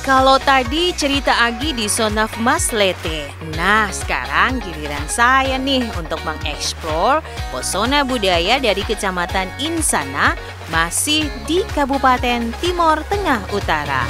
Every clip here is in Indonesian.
Kalau tadi cerita Agi di Sonaf Maslete, nah sekarang giliran saya nih untuk mengeksplor pesona budaya dari Kecamatan Insana masih di Kabupaten Timor Tengah Utara.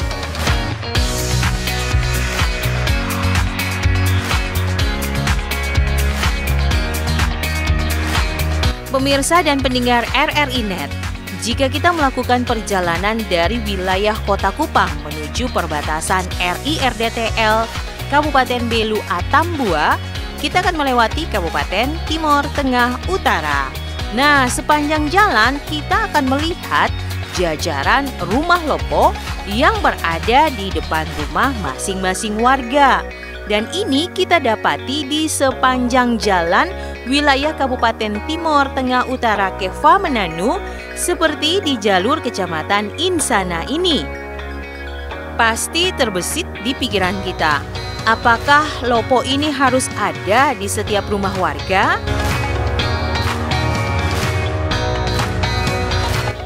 Pemirsa dan pendengar RRI Net, jika kita melakukan perjalanan dari wilayah Kota Kupang menuju perbatasan RI/RDTL Kabupaten Belu Atambua, kita akan melewati Kabupaten Timor Tengah Utara. Nah, sepanjang jalan kita akan melihat jajaran rumah lopo yang berada di depan rumah masing-masing warga. Dan ini kita dapati di sepanjang jalan wilayah Kabupaten Timor Tengah Utara Kepha Menanu, seperti di jalur Kecamatan Insana ini. Pasti terbesit di pikiran kita, apakah lopo ini harus ada di setiap rumah warga?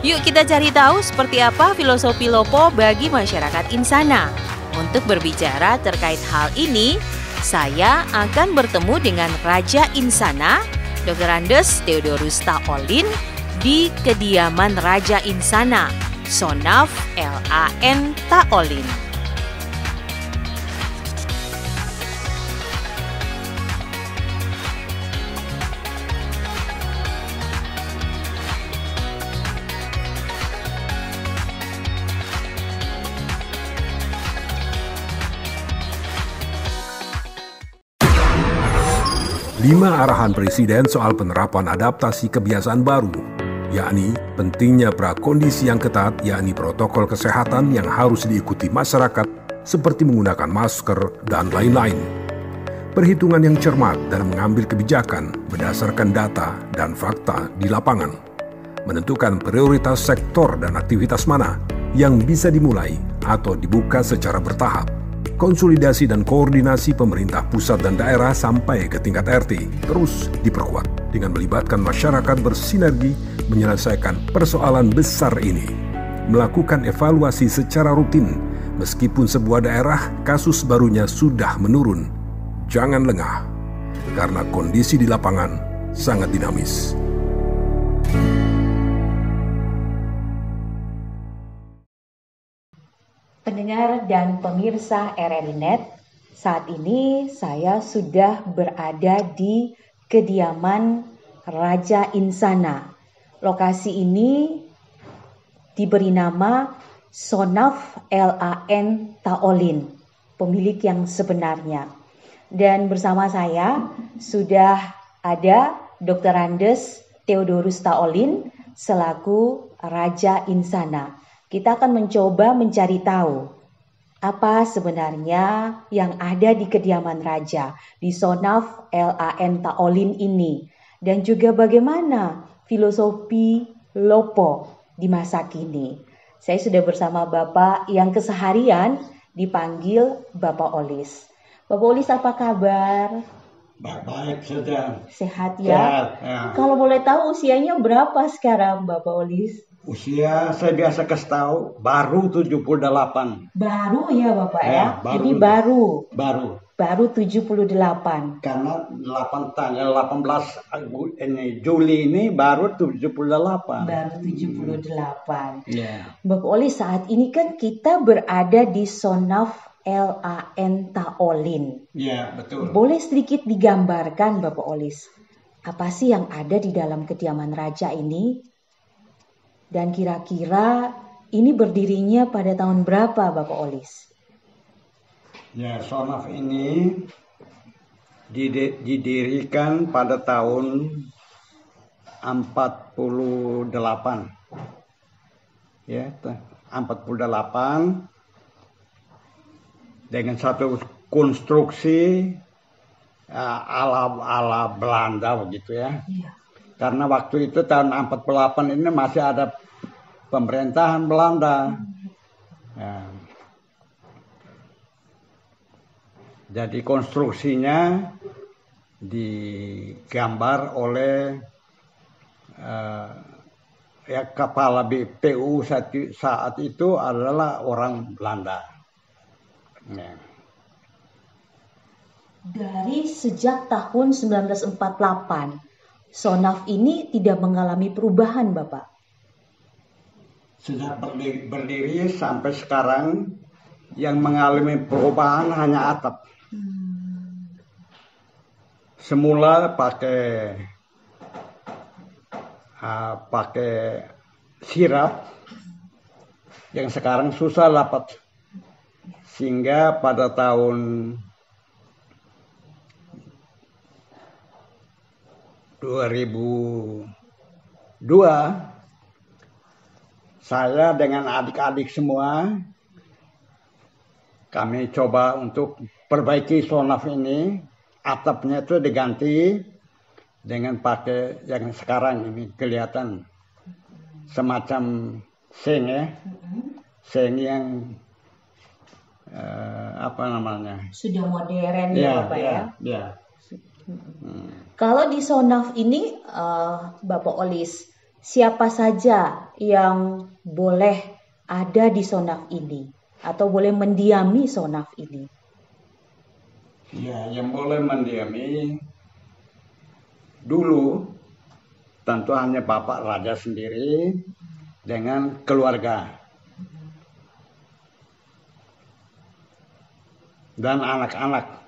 Yuk kita cari tahu seperti apa filosofi lopo bagi masyarakat Insana. Untuk berbicara terkait hal ini, saya akan bertemu dengan Raja Insana, Dr. Andes Theodorus Taolin, di kediaman Raja Insana, Sonaf LAN Taolin. Lima arahan Presiden soal penerapan adaptasi kebiasaan baru, yakni pentingnya prakondisi yang ketat, yakni protokol kesehatan yang harus diikuti masyarakat seperti menggunakan masker dan lain-lain. Perhitungan yang cermat dalam mengambil kebijakan berdasarkan data dan fakta di lapangan. Menentukan prioritas sektor dan aktivitas mana yang bisa dimulai atau dibuka secara bertahap. Konsolidasi dan koordinasi pemerintah pusat dan daerah sampai ke tingkat RT terus diperkuat dengan melibatkan masyarakat bersinergi menyelesaikan persoalan besar ini. Melakukan evaluasi secara rutin meskipun sebuah daerah kasus barunya sudah menurun. Jangan lengah, karena kondisi di lapangan sangat dinamis. Pendengar dan pemirsa RRI Net, saat ini saya sudah berada di kediaman Raja Insana. Lokasi ini diberi nama Sonaf LAN Taolin, pemilik yang sebenarnya. Dan bersama saya sudah ada Dr. Andes Theodorus Taolin selaku Raja Insana. Kita akan mencoba mencari tahu apa sebenarnya yang ada di kediaman Raja di Sonaf LAN Taolin ini, dan juga bagaimana filosofi lopo di masa kini. Saya sudah bersama Bapak yang keseharian dipanggil Bapak Olis. Bapak Olis, apa kabar? Baik saja. Sehat ya? Sehat, ya. Kalau boleh tahu usianya berapa sekarang Bapak Olis? Usia saya biasa kasih tahu baru 78. Baru ya Bapak ya? Baru. Ini baru 78. Karena 18 Juli ini baru 78. Baru 78. Ya. Bapak Olis, saat ini kan kita berada di Sonaf LAN Taolin. Ya, betul. Boleh sedikit digambarkan Bapak Olis, apa sih yang ada di dalam kediaman Raja ini? Dan kira-kira ini berdirinya pada tahun berapa Bapak Olis? Ya, Sonaf ini didirikan pada tahun 48. Ya, 48 dengan satu konstruksi ala Belanda begitu ya. Iya. Karena waktu itu tahun 48 ini masih ada pemerintahan Belanda. Ya. Jadi konstruksinya digambar oleh kepala BPU saat itu adalah orang Belanda. Ya. Dari sejak tahun 1948, Sonaf ini tidak mengalami perubahan, Bapak. Sejak berdiri sampai sekarang yang mengalami perubahan hanya atap. Semula pakai sirap yang sekarang susah dapat, sehingga pada tahun 2002 saya dengan adik-adik semua kami coba untuk perbaiki Sonaf ini. Atapnya itu diganti dengan pakai yang sekarang ini kelihatan semacam seng ya, seng yang apa namanya? Sudah modern ya, Bapak ya. Ya. Kalau di Sonaf ini, Bapak Olis, siapa saja yang boleh ada di Sonaf ini atau boleh mendiami Sonaf ini? Ya, yang boleh mendiami dulu tentu hanya Bapak Raja sendiri dengan keluarga dan anak-anak.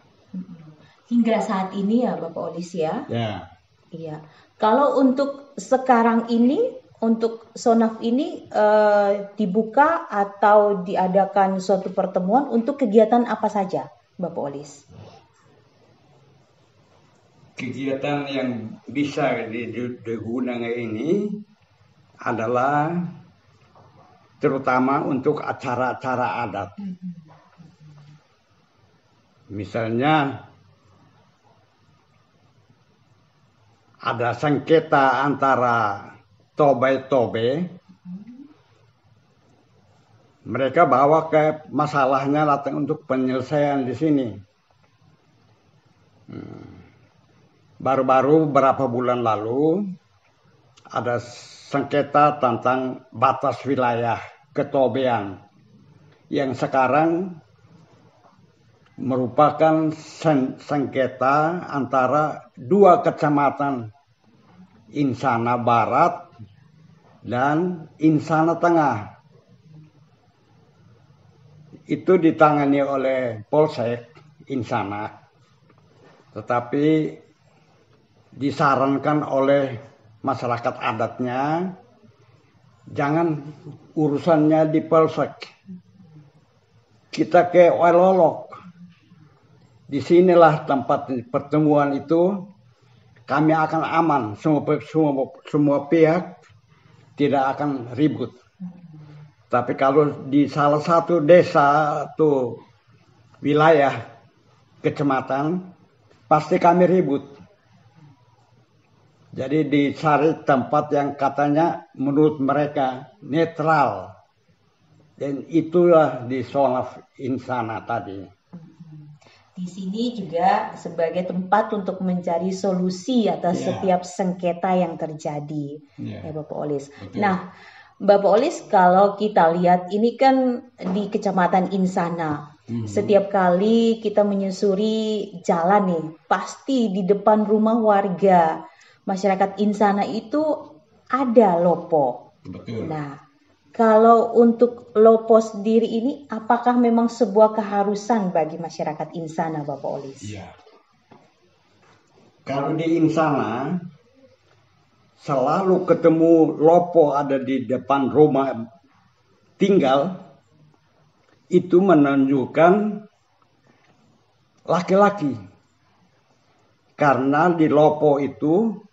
Hingga saat ini ya Bapak Olis ya? Ya. Iya. Kalau untuk sekarang ini, untuk Sonaf ini dibuka atau diadakan suatu pertemuan untuk kegiatan apa saja, Bapak Olis? Kegiatan yang bisa digunakan ini adalah terutama untuk acara-acara adat. Misalnya ada sengketa antara tobe-tobe, mereka bawa ke masalahnya datang untuk penyelesaian di sini. Baru-baru beberapa bulan lalu ada sengketa tentang batas wilayah ketobean yang sekarang merupakan sengketa antara dua kecamatan, Insana Barat dan Insana Tengah. Itu ditangani oleh Polsek Insana, tetapi disarankan oleh masyarakat adatnya jangan urusannya di Polsek, kita ke Wailolok. Disinilah tempat pertemuan itu, kami akan aman, semua pihak tidak akan ribut. Tapi kalau di salah satu desa atau wilayah kecamatan, pasti kami ribut. Jadi dicari tempat yang katanya menurut mereka netral. Dan itulah di Sonaf Insana tadi. Di sini juga sebagai tempat untuk mencari solusi atas setiap sengketa yang terjadi, ya Bapak Olis. Betul. Nah, Bapak Olis, kalau kita lihat ini kan di Kecamatan Insana, setiap kali kita menyusuri jalan nih, pasti di depan rumah warga masyarakat Insana itu ada lopo. Betul. Nah, kalau untuk lopo sendiri ini, apakah memang sebuah keharusan bagi masyarakat Insana, Bapak Olis? Iya. Kalau di Insana, selalu ketemu lopo ada di depan rumah tinggal, itu menunjukkan laki-laki. Karena di lopo itu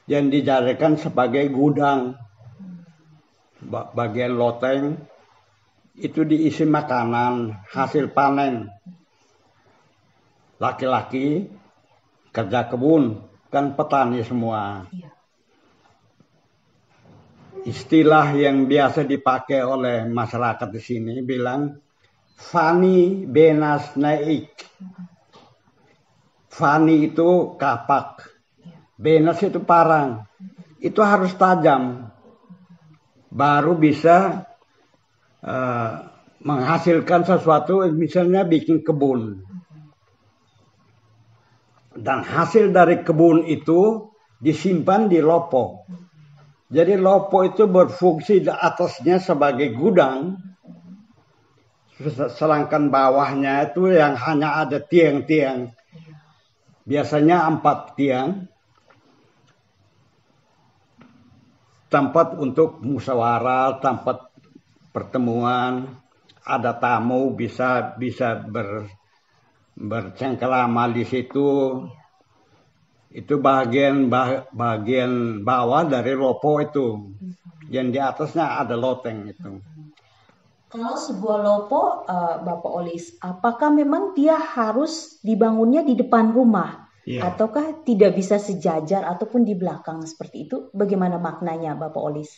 yang dijadikan sebagai gudang. Bagian loteng itu diisi makanan hasil panen. Laki-laki kerja kebun, kan petani semua. Istilah yang biasa dipakai oleh masyarakat di sini bilang Fani benas naik. Fani itu kapak, benas itu parang. Itu harus tajam. Baru bisa menghasilkan sesuatu, misalnya bikin kebun. Dan hasil dari kebun itu disimpan di lopo. Jadi lopo itu berfungsi di atasnya sebagai gudang, sedangkan bawahnya itu yang hanya ada tiang-tiang. Biasanya 4 tiang. Tempat untuk musyawarah, tempat pertemuan, ada tamu bisa bercengkerama di situ. Itu bagian bawah dari lopo itu. Yang di atasnya ada loteng itu. Kalau sebuah lopo, Bapak Olis, apakah memang dia harus dibangunnya di depan rumah? Iya. Ataukah tidak bisa sejajar ataupun di belakang seperti itu? Bagaimana maknanya, Bapak Olis?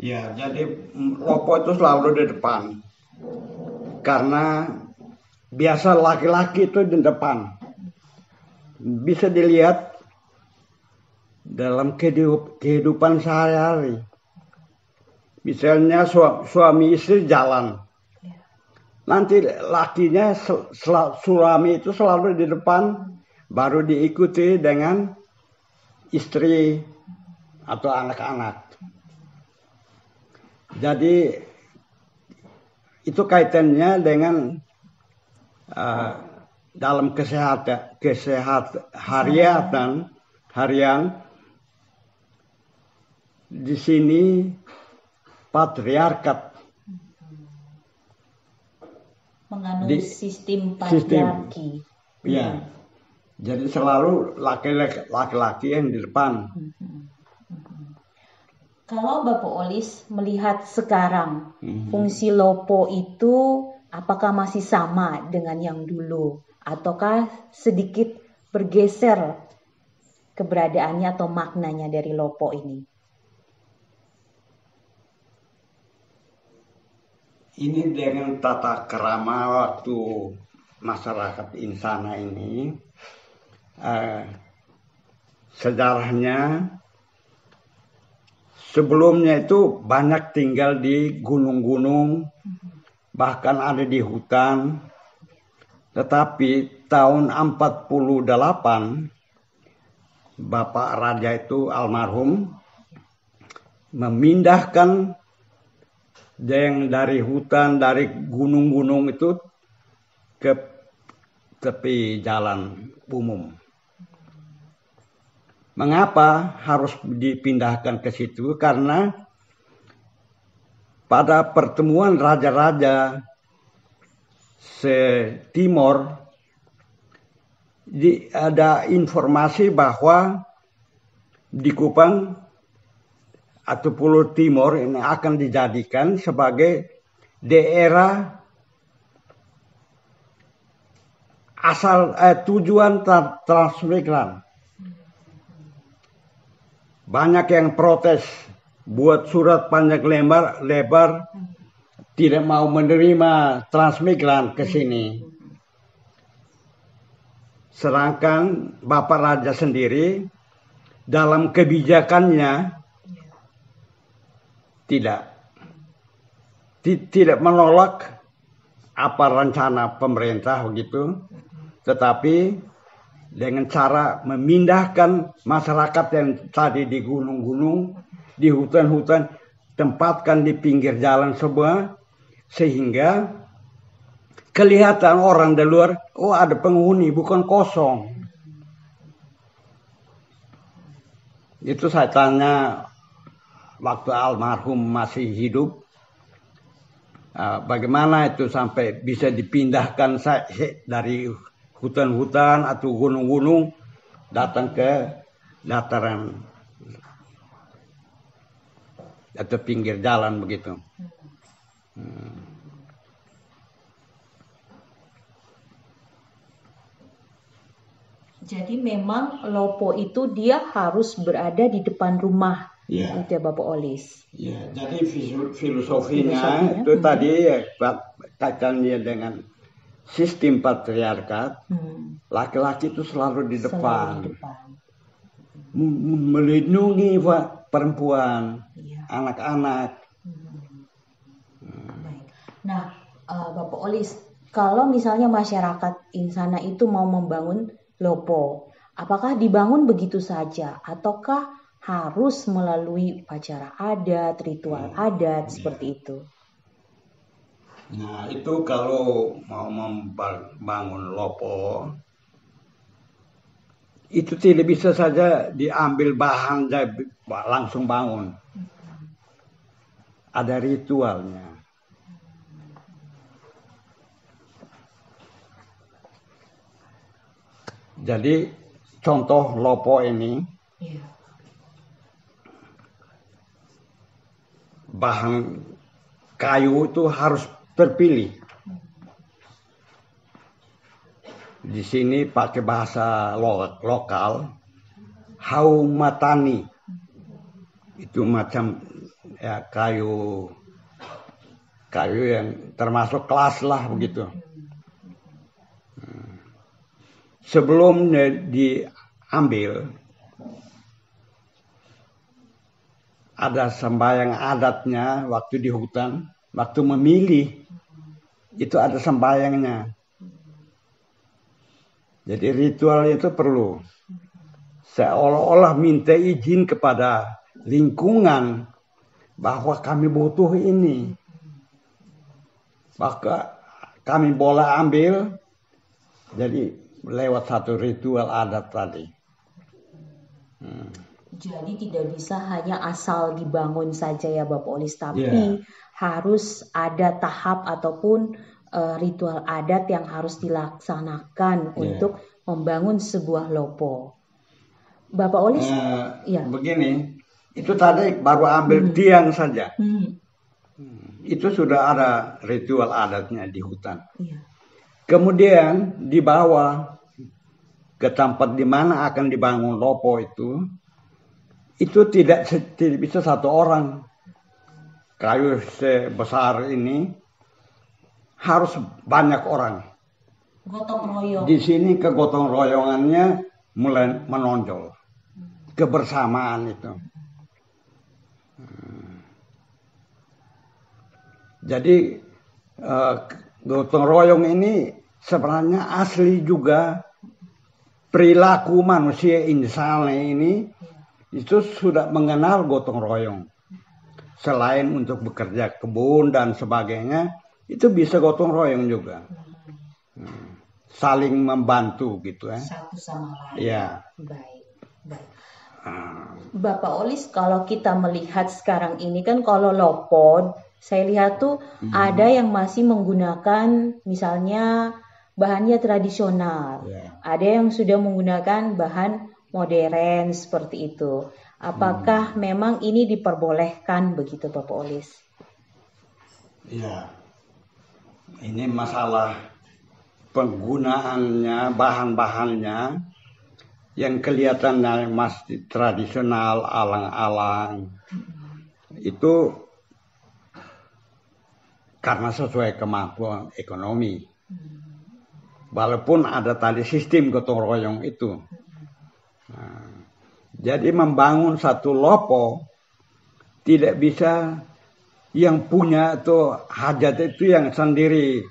Ya, jadi lopo itu selalu di depan. Karena biasa laki-laki itu di depan. Bisa dilihat dalam kehidupan sehari-hari. Misalnya suami istri jalan. Nanti lakinya, suami itu selalu di depan, baru diikuti dengan istri atau anak-anak. Jadi itu kaitannya dengan dalam kesehatan harian di sini patriarkat Menganut sistem patriarki. Ya. Jadi selalu laki-laki yang di depan. Kalau Bapak Olis melihat sekarang, fungsi lopo itu apakah masih sama dengan yang dulu? Ataukah sedikit bergeser keberadaannya atau maknanya dari lopo ini? Ini dengan tata krama waktu masyarakat insana ini, sejarahnya sebelumnya itu banyak tinggal di gunung-gunung, bahkan ada di hutan. Tetapi tahun 48, Bapak Raja itu almarhum memindahkan yang dari hutan, dari gunung-gunung itu ke tepi jalan umum. Mengapa harus dipindahkan ke situ? Karena pada pertemuan raja-raja se-Timor ada informasi bahwa di Kupang atau Pulau Timor ini akan dijadikan sebagai daerah tujuan transmigran. Banyak yang protes, buat surat panjang lebar tidak mau menerima transmigran ke sini. Sedangkan Bapak Raja sendiri dalam kebijakannya tidak menolak apa rencana pemerintah begitu, tetapi dengan cara memindahkan masyarakat yang tadi di gunung-gunung, di hutan-hutan, tempatkan di pinggir jalan semua, sehingga kelihatan orang dari luar, oh ada penghuni, bukan kosong. Itu saya tanya waktu almarhum masih hidup, bagaimana itu sampai bisa dipindahkan dari hutan-hutan atau gunung-gunung datang ke dataran atau pinggir jalan begitu. Jadi memang lopo itu dia harus berada di depan rumah. Ya. Itu ya Bapak Olis. Ya, jadi filosofinya itu tadi kaitannya dengan sistem patriarkat. Laki-laki itu selalu di depan. Melindungi perempuan, anak-anak. Nah, Bapak Olis, kalau misalnya masyarakat Insana itu mau membangun lopo, apakah dibangun begitu saja ataukah harus melalui upacara adat, ritual adat seperti itu? Nah, itu kalau mau membangun lopo, itu tidak bisa saja diambil bahan langsung bangun. Ada ritualnya. Jadi contoh lopo ini, bahan kayu itu harus terpilih. Di sini pakai bahasa lokal, haumatani. Itu macam ya kayu yang termasuk kelas lah begitu. Sebelum diambil, ada sembahyang adatnya waktu di hutan, waktu memilih, itu ada sembahyangnya. Jadi ritual itu perlu. Seolah-olah minta izin kepada lingkungan bahwa kami butuh ini. Maka kami boleh ambil, jadi lewat satu ritual adat tadi. Jadi tidak bisa hanya asal dibangun saja ya Bapak Olis, tapi harus ada tahap ataupun ritual adat yang harus dilaksanakan untuk membangun sebuah lopo. Bapak Olis, begini, itu tadi baru ambil tiang saja. Itu sudah ada ritual adatnya di hutan. Kemudian dibawa ke tempat di mana akan dibangun lopo itu tidak bisa satu orang. Kayu sebesar ini harus banyak orang. Gotong royong. Di sini kegotong royongannya mulai menonjol. Kebersamaan itu. Jadi gotong royong ini sebenarnya asli juga perilaku manusia insana ini itu sudah mengenal gotong royong. Selain untuk bekerja kebun dan sebagainya, itu bisa gotong royong juga. Saling membantu gitu ya. Satu sama lain. Ya. Baik. Bapak Olis, kalau kita melihat sekarang ini kan kalau lopo, saya lihat tuh ada yang masih menggunakan misalnya bahannya tradisional. Ada yang sudah menggunakan bahan modern seperti itu. Apakah memang ini diperbolehkan begitu Bapak Olis? Ya, ini masalah penggunaannya, bahan-bahannya yang kelihatannya masih tradisional, alang-alang. Itu karena sesuai kemampuan ekonomi. Walaupun ada tadi sistem gotong royong itu. Jadi membangun satu lopo tidak bisa yang punya itu hajat itu yang sendiri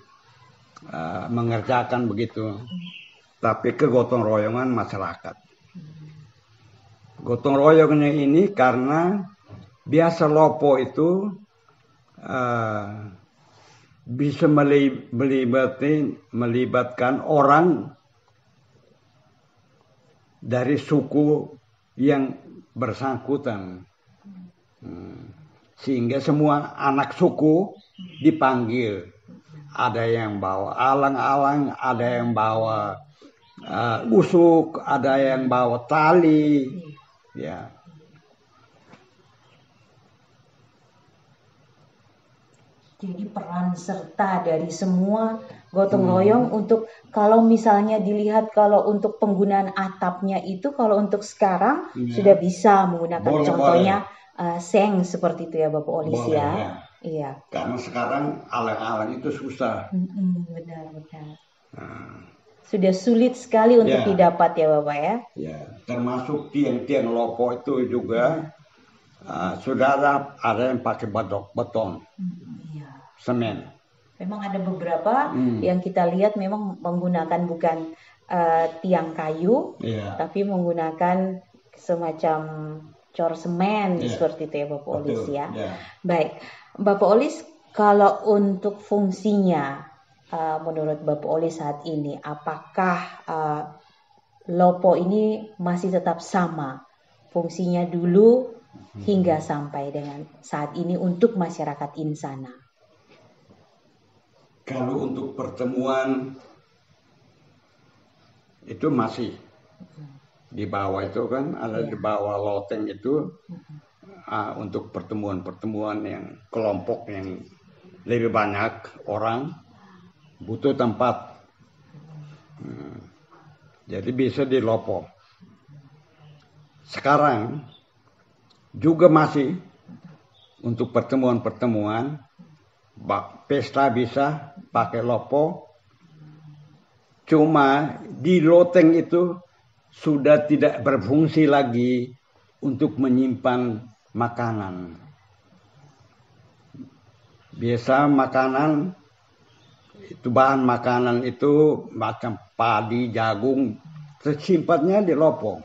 mengerjakan begitu. Tapi kegotong royongan masyarakat. Gotong royongnya ini karena biasa lopo itu bisa melibatkan orang dari suku yang bersangkutan. Sehingga semua anak suku dipanggil. Ada yang bawa alang-alang, ada yang bawa usuk, ada yang bawa tali. Ya. Jadi peran serta dari semua gotong royong untuk kalau misalnya dilihat kalau untuk penggunaan atapnya itu kalau untuk sekarang sudah bisa menggunakan contohnya seng seperti itu ya Bapak Olis ya. Iya. Karena sekarang alang-alang itu susah. Benar. Sudah sulit sekali untuk didapat ya Bapak ya. Ya, termasuk tiang-tiang lopo itu juga sudah ada yang pakai beton. Semen. Memang ada beberapa yang kita lihat memang menggunakan bukan tiang kayu, tapi menggunakan semacam cor semen seperti itu ya Bapak Olis ya. Baik, Bapak Olis, kalau untuk fungsinya menurut Bapak Olis saat ini, apakah Lopo ini masih tetap sama fungsinya dulu hingga sampai dengan saat ini untuk masyarakat Insana? Kalau untuk pertemuan itu masih di bawah itu kan ada di bawah loteng itu untuk pertemuan-pertemuan yang kelompok yang lebih banyak orang butuh tempat. Jadi bisa di Lopo. Sekarang juga masih untuk pertemuan-pertemuan pesta bisa pakai Lopo. Cuma di loteng itu sudah tidak berfungsi lagi untuk menyimpan makanan. Biasa makanan itu bahan makanan itu macam padi, jagung, tersimpannya di Lopo.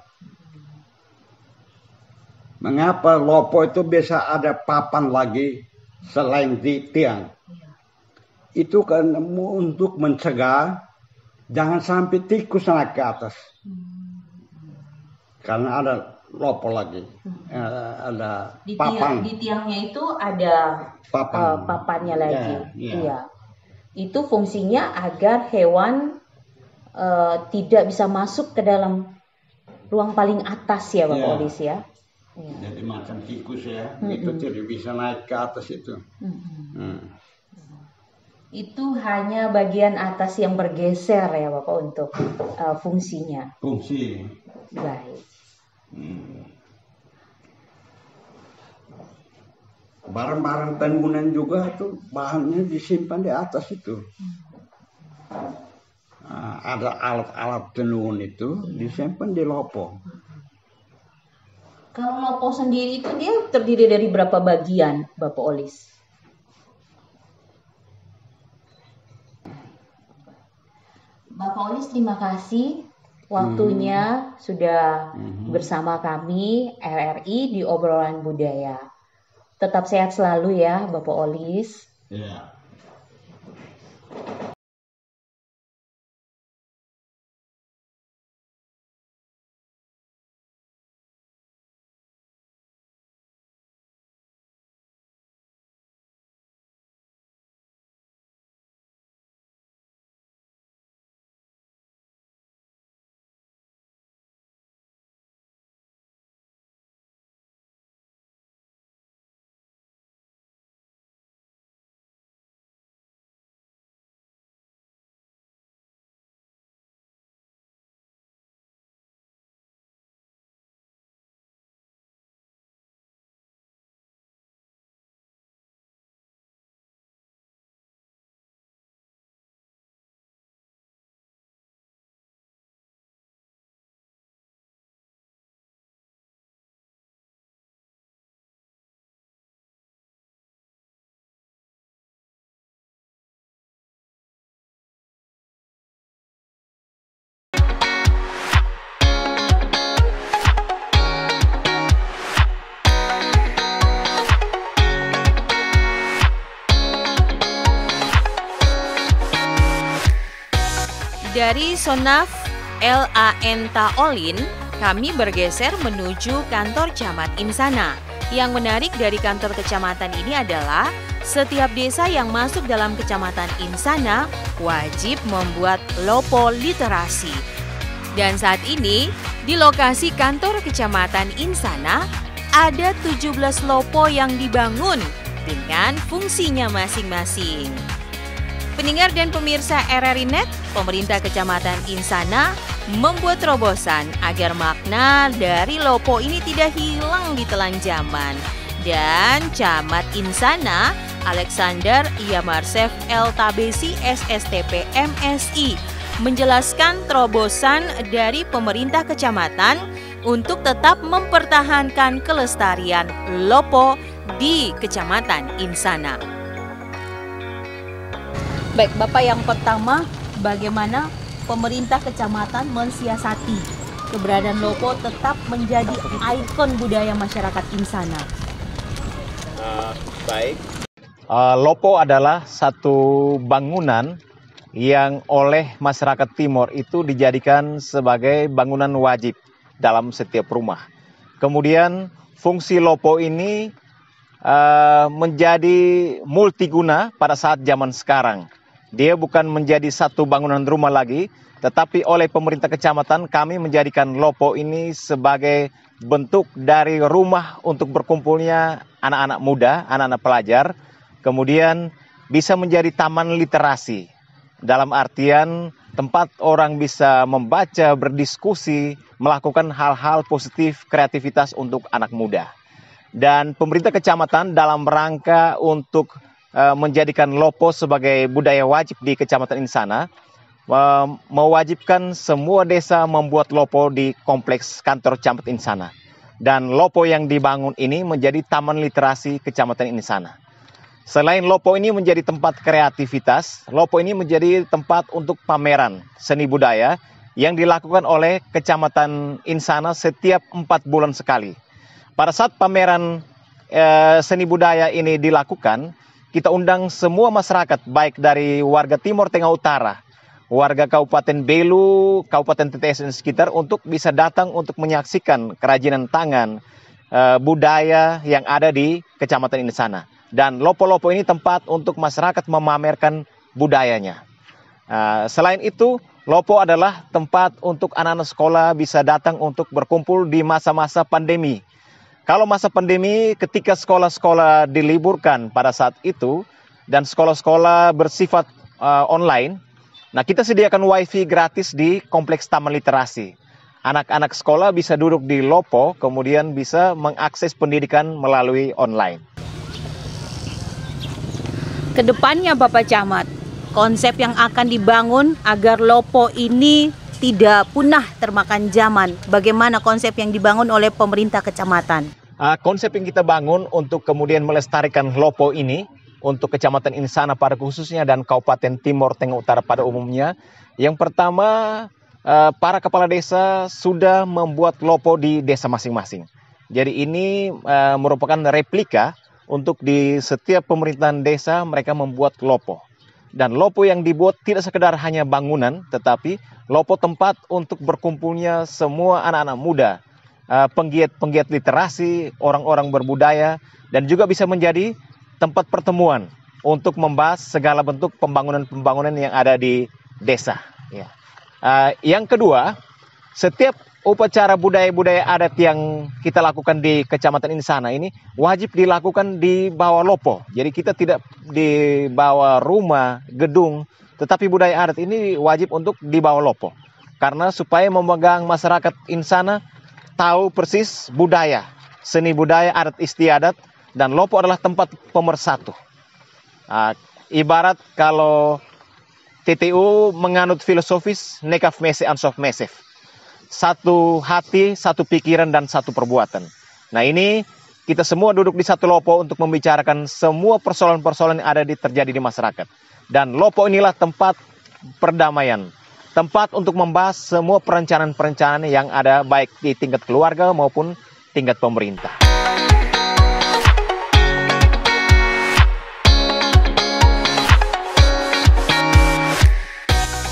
Mengapa Lopo itu bisa ada papan lagi selain di tiang? Itu kan untuk mencegah jangan sampai tikus naik ke atas. Karena ada Lopo lagi, ada papan. Di tiangnya itu ada papannya lagi. Iya. Itu fungsinya agar hewan tidak bisa masuk ke dalam ruang paling atas ya Bapak Olis ya. Jadi macam tikus ya, itu tidak bisa naik ke atas itu. Itu hanya bagian atas yang bergeser ya Bapak untuk fungsinya. Fungsi. Baik. Barang-barang tengunan juga tuh bahannya disimpan di atas itu. Ada alat-alat tenun itu disimpan di Lopo. Kalau Lopo sendiri itu dia terdiri dari berapa bagian, Bapak Olis? Bapak Olis, terima kasih waktunya sudah bersama kami RRI di Obrolan Budaya. Tetap sehat selalu ya, Bapak Olis. Ya. Dari Sonaf LAN Taolin, kami bergeser menuju kantor Camat Insana. Yang menarik dari kantor kecamatan ini adalah setiap desa yang masuk dalam kecamatan Insana wajib membuat Lopo literasi. Dan saat ini di lokasi kantor kecamatan Insana ada 17 Lopo yang dibangun dengan fungsinya masing-masing. Pendengar dan pemirsa RRI Net, pemerintah Kecamatan Insana membuat terobosan agar makna dari Lopo ini tidak hilang di telan zaman. Dan Camat Insana, Alexander Yamarsef LTBC SSTP MSI, menjelaskan terobosan dari pemerintah kecamatan untuk tetap mempertahankan kelestarian Lopo di Kecamatan Insana. Baik, Bapak, yang pertama, bagaimana pemerintah kecamatan mensiasati keberadaan Lopo tetap menjadi ikon budaya masyarakat Insana? Baik. Lopo adalah satu bangunan yang oleh masyarakat Timor itu dijadikan sebagai bangunan wajib dalam setiap rumah. Kemudian fungsi Lopo ini menjadi multiguna pada saat zaman sekarang. Dia bukan menjadi satu bangunan rumah lagi, tetapi oleh pemerintah kecamatan kami menjadikan Lopo ini sebagai bentuk dari rumah untuk berkumpulnya anak-anak muda, anak-anak pelajar. Kemudian bisa menjadi taman literasi, dalam artian tempat orang bisa membaca, berdiskusi, melakukan hal-hal positif, kreativitas untuk anak muda. Dan pemerintah kecamatan dalam rangka untuk menjadikan Lopo sebagai budaya wajib di Kecamatan Insana, mewajibkan semua desa membuat Lopo di kompleks kantor Camat Insana. Dan Lopo yang dibangun ini menjadi taman literasi Kecamatan Insana. Selain Lopo ini menjadi tempat kreativitas, Lopo ini menjadi tempat untuk pameran seni budaya yang dilakukan oleh Kecamatan Insana setiap 4 bulan sekali. Pada saat pameran seni budaya ini dilakukan, kita undang semua masyarakat, baik dari warga Timor Tengah Utara, warga Kabupaten Belu, Kabupaten TTS dan sekitar, untuk bisa datang untuk menyaksikan kerajinan tangan, budaya yang ada di Kecamatan Insana. Dan Lopo-Lopo ini tempat untuk masyarakat memamerkan budayanya. Selain itu, Lopo adalah tempat untuk anak-anak sekolah bisa datang untuk berkumpul di masa-masa pandemi. Kalau masa pandemi, ketika sekolah-sekolah diliburkan pada saat itu, dan sekolah-sekolah bersifat online, nah kita sediakan wifi gratis di kompleks taman literasi. Anak-anak sekolah bisa duduk di Lopo, kemudian bisa mengakses pendidikan melalui online. Kedepannya, Bapak Camat, konsep yang akan dibangun agar Lopo ini tidak punah termakan zaman. Bagaimana konsep yang dibangun oleh pemerintah kecamatan? Konsep yang kita bangun untuk kemudian melestarikan Lopo ini untuk Kecamatan Insana pada khususnya dan Kabupaten Timor Tengah Utara pada umumnya. Yang pertama, para kepala desa sudah membuat Lopo di desa masing-masing. Jadi ini merupakan replika untuk di setiap pemerintahan desa mereka membuat Lopo. Dan Lopo yang dibuat tidak sekedar hanya bangunan, tetapi Lopo tempat untuk berkumpulnya semua anak-anak muda, penggiat-penggiat literasi, orang-orang berbudaya, dan juga bisa menjadi tempat pertemuan untuk membahas segala bentuk pembangunan-pembangunan yang ada di desa. Ya. Yang kedua, setiap upacara budaya-budaya adat yang kita lakukan di Kecamatan Insana ini wajib dilakukan di bawah Lopo. Jadi kita tidak di bawah rumah, gedung, tetapi budaya adat ini wajib untuk di bawah Lopo. Karena supaya memegang masyarakat Insana tahu persis budaya, seni budaya, adat istiadat, dan Lopo adalah tempat pemersatu. Ibarat kalau TTU menganut filosofis nekaf mese ansof mesef. Satu hati, satu pikiran, dan satu perbuatan. Nah ini kita semua duduk di satu Lopo untuk membicarakan semua persoalan-persoalan yang ada terjadi di masyarakat. Dan Lopo inilah tempat perdamaian. Tempat untuk membahas semua perencanaan-perencanaan yang ada baik di tingkat keluarga maupun tingkat pemerintah.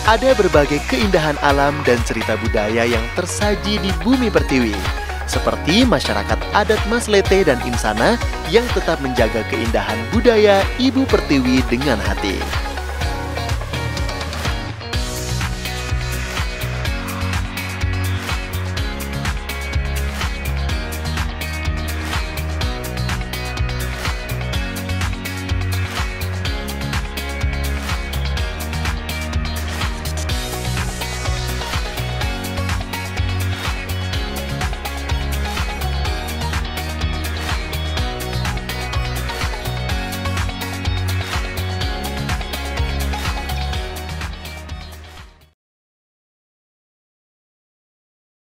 Ada berbagai keindahan alam dan cerita budaya yang tersaji di bumi Pertiwi. Seperti masyarakat adat Maslete dan Insana yang tetap menjaga keindahan budaya Ibu Pertiwi dengan hati.